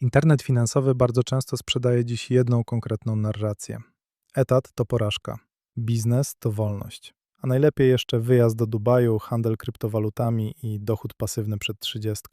Internet finansowy bardzo często sprzedaje dziś jedną konkretną narrację. Etat to porażka, biznes to wolność, a najlepiej jeszcze wyjazd do Dubaju, handel kryptowalutami i dochód pasywny przed 30.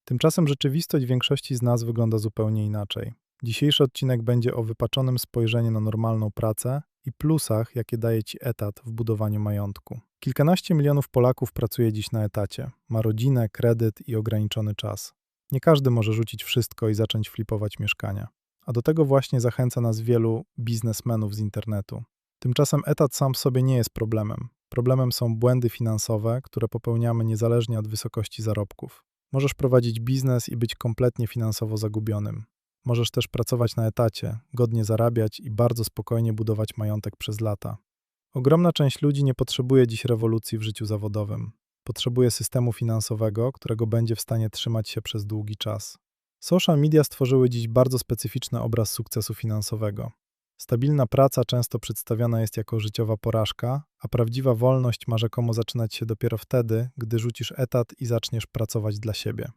Tymczasem rzeczywistość większości z nas wygląda zupełnie inaczej. Dzisiejszy odcinek będzie o wypaczonym spojrzeniu na normalną pracę i plusach, jakie daje ci etat w budowaniu majątku. Kilkanaście milionów Polaków pracuje dziś na etacie, ma rodzinę, kredyt i ograniczony czas. Nie każdy może rzucić wszystko i zacząć flipować mieszkania. A do tego właśnie zachęca nas wielu biznesmenów z internetu. Tymczasem etat sam w sobie nie jest problemem. Problemem są błędy finansowe, które popełniamy niezależnie od wysokości zarobków. Możesz prowadzić biznes i być kompletnie finansowo zagubionym. Możesz też pracować na etacie, godnie zarabiać i bardzo spokojnie budować majątek przez lata. Ogromna część ludzi nie potrzebuje dziś rewolucji w życiu zawodowym. Potrzebuje systemu finansowego, którego będzie w stanie trzymać się przez długi czas. Social media stworzyły dziś bardzo specyficzny obraz sukcesu finansowego. Stabilna praca często przedstawiana jest jako życiowa porażka, a prawdziwa wolność ma rzekomo zaczynać się dopiero wtedy, gdy rzucisz etat i zaczniesz pracować dla siebie.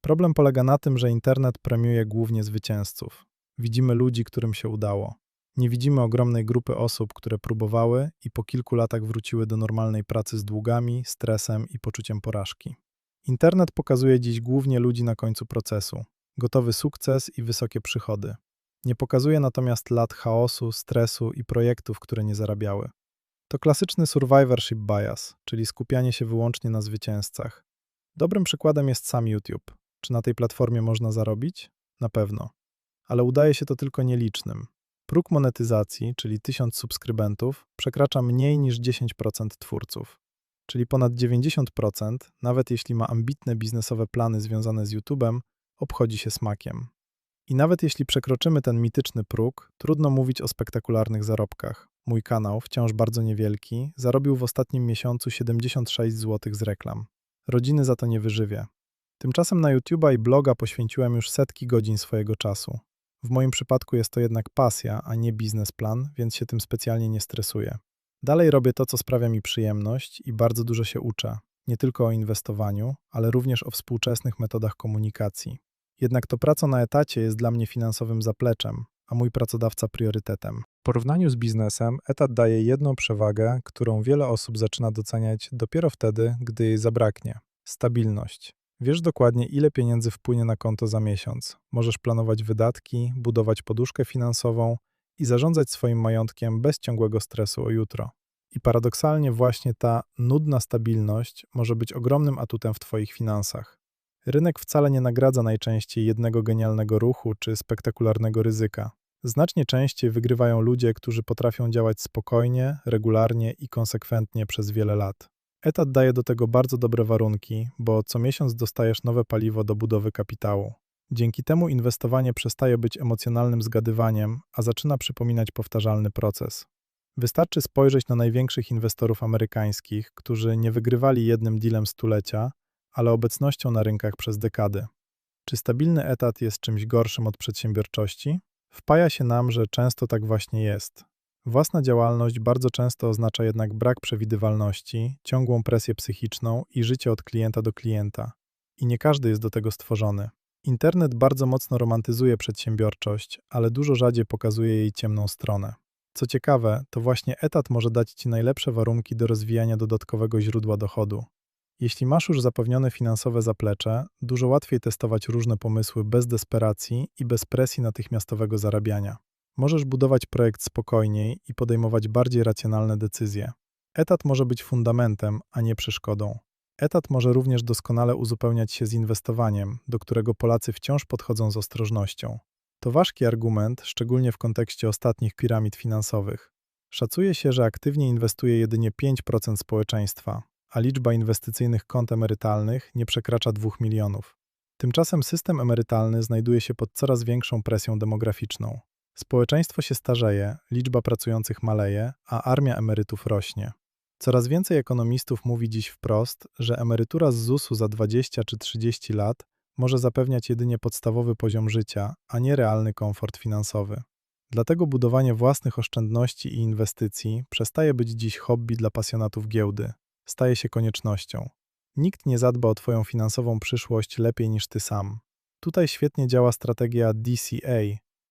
Problem polega na tym, że internet premiuje głównie zwycięzców. Widzimy ludzi, którym się udało. Nie widzimy ogromnej grupy osób, które próbowały i po kilku latach wróciły do normalnej pracy z długami, stresem i poczuciem porażki. Internet pokazuje dziś głównie ludzi na końcu procesu, gotowy sukces i wysokie przychody. Nie pokazuje natomiast lat chaosu, stresu i projektów, które nie zarabiały. To klasyczny survivorship bias, czyli skupianie się wyłącznie na zwycięzcach. Dobrym przykładem jest sam YouTube. Czy na tej platformie można zarobić? Na pewno. Ale udaje się to tylko nielicznym. Próg monetyzacji, czyli 1000 subskrybentów, przekracza mniej niż 10% twórców. Czyli ponad 90%, nawet jeśli ma ambitne biznesowe plany związane z YouTube'em, obchodzi się smakiem. I nawet jeśli przekroczymy ten mityczny próg, trudno mówić o spektakularnych zarobkach. Mój kanał, wciąż bardzo niewielki, zarobił w ostatnim miesiącu 76 zł z reklam. Rodziny za to nie wyżywię. Tymczasem na YouTube'a i bloga poświęciłem już setki godzin swojego czasu. W moim przypadku jest to jednak pasja, a nie biznesplan, więc się tym specjalnie nie stresuję. Dalej robię to, co sprawia mi przyjemność i bardzo dużo się uczę. Nie tylko o inwestowaniu, ale również o współczesnych metodach komunikacji. Jednak to praca na etacie jest dla mnie finansowym zapleczem, a mój pracodawca priorytetem. W porównaniu z biznesem etat daje jedną przewagę, którą wiele osób zaczyna doceniać dopiero wtedy, gdy jej zabraknie. Stabilność. Wiesz dokładnie, ile pieniędzy wpłynie na konto za miesiąc. Możesz planować wydatki, budować poduszkę finansową i zarządzać swoim majątkiem bez ciągłego stresu o jutro. I paradoksalnie właśnie ta nudna stabilność może być ogromnym atutem w Twoich finansach. Rynek wcale nie nagradza najczęściej jednego genialnego ruchu czy spektakularnego ryzyka. Znacznie częściej wygrywają ludzie, którzy potrafią działać spokojnie, regularnie i konsekwentnie przez wiele lat. Etat daje do tego bardzo dobre warunki, bo co miesiąc dostajesz nowe paliwo do budowy kapitału. Dzięki temu inwestowanie przestaje być emocjonalnym zgadywaniem, a zaczyna przypominać powtarzalny proces. Wystarczy spojrzeć na największych inwestorów amerykańskich, którzy nie wygrywali jednym dealem stulecia, ale obecnością na rynkach przez dekady. Czy stabilny etat jest czymś gorszym od przedsiębiorczości? Wpaja się nam, że często tak właśnie jest. Własna działalność bardzo często oznacza jednak brak przewidywalności, ciągłą presję psychiczną i życie od klienta do klienta. I nie każdy jest do tego stworzony. Internet bardzo mocno romantyzuje przedsiębiorczość, ale dużo rzadziej pokazuje jej ciemną stronę. Co ciekawe, to właśnie etat może dać Ci najlepsze warunki do rozwijania dodatkowego źródła dochodu. Jeśli masz już zapewnione finansowe zaplecze, dużo łatwiej testować różne pomysły bez desperacji i bez presji natychmiastowego zarabiania. Możesz budować projekt spokojniej i podejmować bardziej racjonalne decyzje. Etat może być fundamentem, a nie przeszkodą. Etat może również doskonale uzupełniać się z inwestowaniem, do którego Polacy wciąż podchodzą z ostrożnością. To ważki argument, szczególnie w kontekście ostatnich piramid finansowych. Szacuje się, że aktywnie inwestuje jedynie 5% społeczeństwa, a liczba inwestycyjnych kont emerytalnych nie przekracza 2 milionów. Tymczasem system emerytalny znajduje się pod coraz większą presją demograficzną. Społeczeństwo się starzeje, liczba pracujących maleje, a armia emerytów rośnie. Coraz więcej ekonomistów mówi dziś wprost, że emerytura z ZUS-u za 20 czy 30 lat może zapewniać jedynie podstawowy poziom życia, a nie realny komfort finansowy. Dlatego budowanie własnych oszczędności i inwestycji przestaje być dziś hobby dla pasjonatów giełdy. Staje się koniecznością. Nikt nie zadba o Twoją finansową przyszłość lepiej niż Ty sam. Tutaj świetnie działa strategia DCA,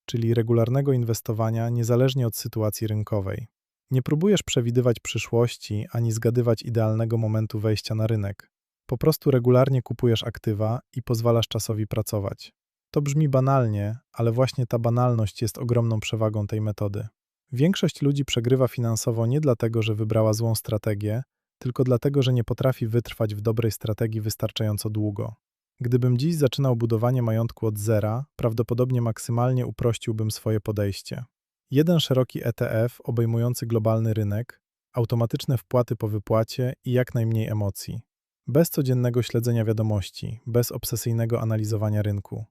czyli regularnego inwestowania niezależnie od sytuacji rynkowej. Nie próbujesz przewidywać przyszłości ani zgadywać idealnego momentu wejścia na rynek. Po prostu regularnie kupujesz aktywa i pozwalasz czasowi pracować. To brzmi banalnie, ale właśnie ta banalność jest ogromną przewagą tej metody. Większość ludzi przegrywa finansowo nie dlatego, że wybrała złą strategię, tylko dlatego, że nie potrafi wytrwać w dobrej strategii wystarczająco długo. Gdybym dziś zaczynał budowanie majątku od zera, prawdopodobnie maksymalnie uprościłbym swoje podejście. Jeden szeroki ETF obejmujący globalny rynek, automatyczne wpłaty po wypłacie i jak najmniej emocji. Bez codziennego śledzenia wiadomości, bez obsesyjnego analizowania rynku.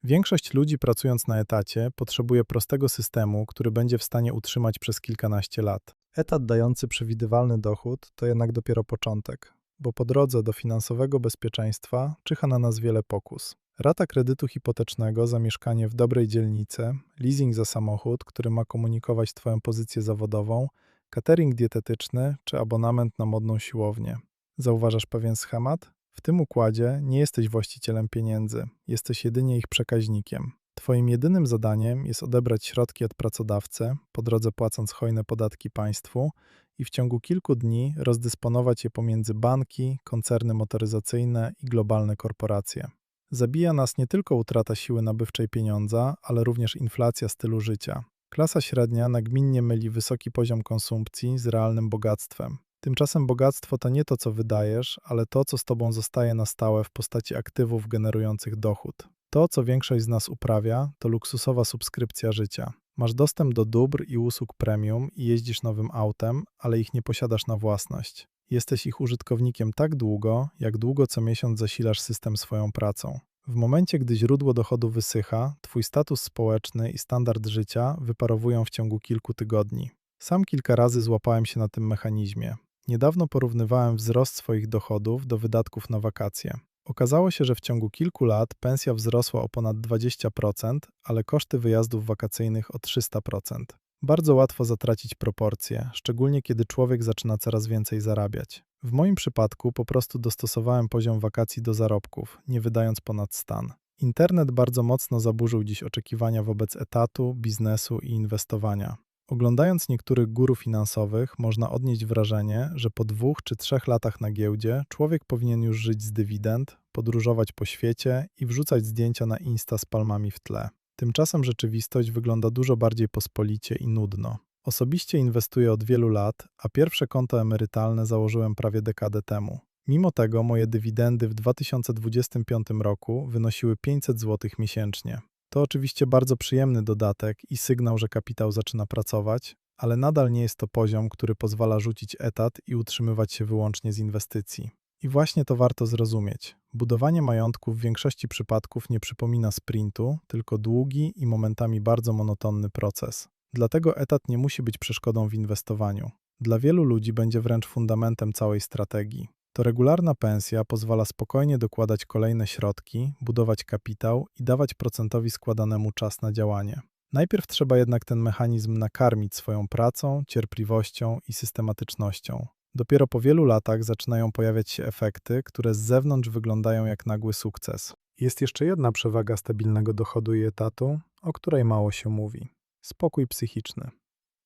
Większość ludzi pracując na etacie potrzebuje prostego systemu, który będzie w stanie utrzymać przez kilkanaście lat. Etat dający przewidywalny dochód to jednak dopiero początek, bo po drodze do finansowego bezpieczeństwa czyha na nas wiele pokus. Rata kredytu hipotecznego za mieszkanie w dobrej dzielnicy, leasing za samochód, który ma komunikować Twoją pozycję zawodową, catering dietetyczny czy abonament na modną siłownię. Zauważasz pewien schemat? W tym układzie nie jesteś właścicielem pieniędzy, jesteś jedynie ich przekaźnikiem. Twoim jedynym zadaniem jest odebrać środki od pracodawcy, po drodze płacąc hojne podatki państwu i w ciągu kilku dni rozdysponować je pomiędzy banki, koncerny motoryzacyjne i globalne korporacje. Zabija nas nie tylko utrata siły nabywczej pieniądza, ale również inflacja stylu życia. Klasa średnia nagminnie myli wysoki poziom konsumpcji z realnym bogactwem. Tymczasem bogactwo to nie to, co wydajesz, ale to, co z tobą zostaje na stałe w postaci aktywów generujących dochód. To, co większość z nas uprawia, to luksusowa subskrypcja życia. Masz dostęp do dóbr i usług premium i jeździsz nowym autem, ale ich nie posiadasz na własność. Jesteś ich użytkownikiem tak długo, jak długo co miesiąc zasilasz system swoją pracą. W momencie, gdy źródło dochodu wysycha, twój status społeczny i standard życia wyparowują w ciągu kilku tygodni. Sam kilka razy złapałem się na tym mechanizmie. Niedawno porównywałem wzrost swoich dochodów do wydatków na wakacje. Okazało się, że w ciągu kilku lat pensja wzrosła o ponad 20%, ale koszty wyjazdów wakacyjnych o 300%. Bardzo łatwo zatracić proporcje, szczególnie kiedy człowiek zaczyna coraz więcej zarabiać. W moim przypadku po prostu dostosowałem poziom wakacji do zarobków, nie wydając ponad stan. Internet bardzo mocno zaburzył dziś oczekiwania wobec etatu, biznesu i inwestowania. Oglądając niektórych guru finansowych, można odnieść wrażenie, że po 2 czy 3 latach na giełdzie człowiek powinien już żyć z dywidend, podróżować po świecie i wrzucać zdjęcia na Insta z palmami w tle. Tymczasem rzeczywistość wygląda dużo bardziej pospolicie i nudno. Osobiście inwestuję od wielu lat, a pierwsze konto emerytalne założyłem prawie dekadę temu. Mimo tego moje dywidendy w 2025 roku wynosiły 500 zł miesięcznie. To oczywiście bardzo przyjemny dodatek i sygnał, że kapitał zaczyna pracować, ale nadal nie jest to poziom, który pozwala rzucić etat i utrzymywać się wyłącznie z inwestycji. I właśnie to warto zrozumieć. Budowanie majątku w większości przypadków nie przypomina sprintu, tylko długi i momentami bardzo monotonny proces. Dlatego etat nie musi być przeszkodą w inwestowaniu. Dla wielu ludzi będzie wręcz fundamentem całej strategii. To regularna pensja pozwala spokojnie dokładać kolejne środki, budować kapitał i dawać procentowi składanemu czas na działanie. Najpierw trzeba jednak ten mechanizm nakarmić swoją pracą, cierpliwością i systematycznością. Dopiero po wielu latach zaczynają pojawiać się efekty, które z zewnątrz wyglądają jak nagły sukces. Jest jeszcze jedna przewaga stabilnego dochodu i etatu, o której mało się mówi. Spokój psychiczny.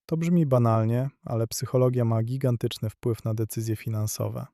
To brzmi banalnie, ale psychologia ma gigantyczny wpływ na decyzje finansowe.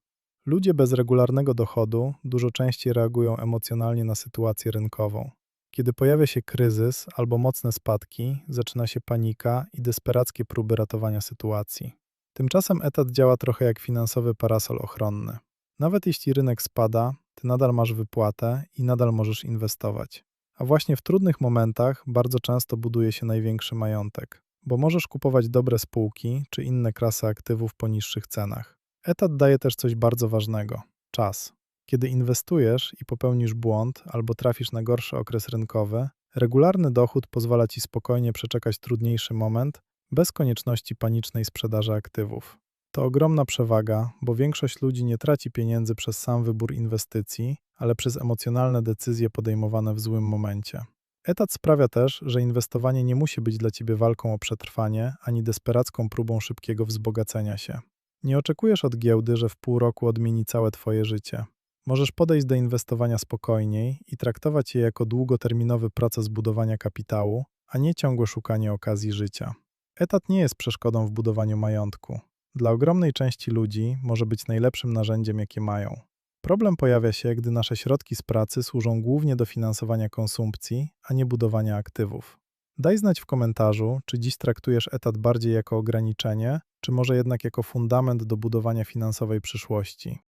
Ludzie bez regularnego dochodu dużo częściej reagują emocjonalnie na sytuację rynkową. Kiedy pojawia się kryzys albo mocne spadki, zaczyna się panika i desperackie próby ratowania sytuacji. Tymczasem etat działa trochę jak finansowy parasol ochronny. Nawet jeśli rynek spada, ty nadal masz wypłatę i nadal możesz inwestować. A właśnie w trudnych momentach bardzo często buduje się największy majątek, bo możesz kupować dobre spółki czy inne klasy aktywów po niższych cenach. Etat daje też coś bardzo ważnego – czas. Kiedy inwestujesz i popełnisz błąd albo trafisz na gorszy okres rynkowy, regularny dochód pozwala ci spokojnie przeczekać trudniejszy moment bez konieczności panicznej sprzedaży aktywów. To ogromna przewaga, bo większość ludzi nie traci pieniędzy przez sam wybór inwestycji, ale przez emocjonalne decyzje podejmowane w złym momencie. Etat sprawia też, że inwestowanie nie musi być dla ciebie walką o przetrwanie ani desperacką próbą szybkiego wzbogacenia się. Nie oczekujesz od giełdy, że w pół roku odmieni całe twoje życie. Możesz podejść do inwestowania spokojniej i traktować je jako długoterminowy proces budowania kapitału, a nie ciągłe szukanie okazji życia. Etat nie jest przeszkodą w budowaniu majątku. Dla ogromnej części ludzi może być najlepszym narzędziem, jakie mają. Problem pojawia się, gdy nasze środki z pracy służą głównie do finansowania konsumpcji, a nie budowania aktywów. Daj znać w komentarzu, czy dziś traktujesz etat bardziej jako ograniczenie, czy może jednak jako fundament do budowania finansowej przyszłości.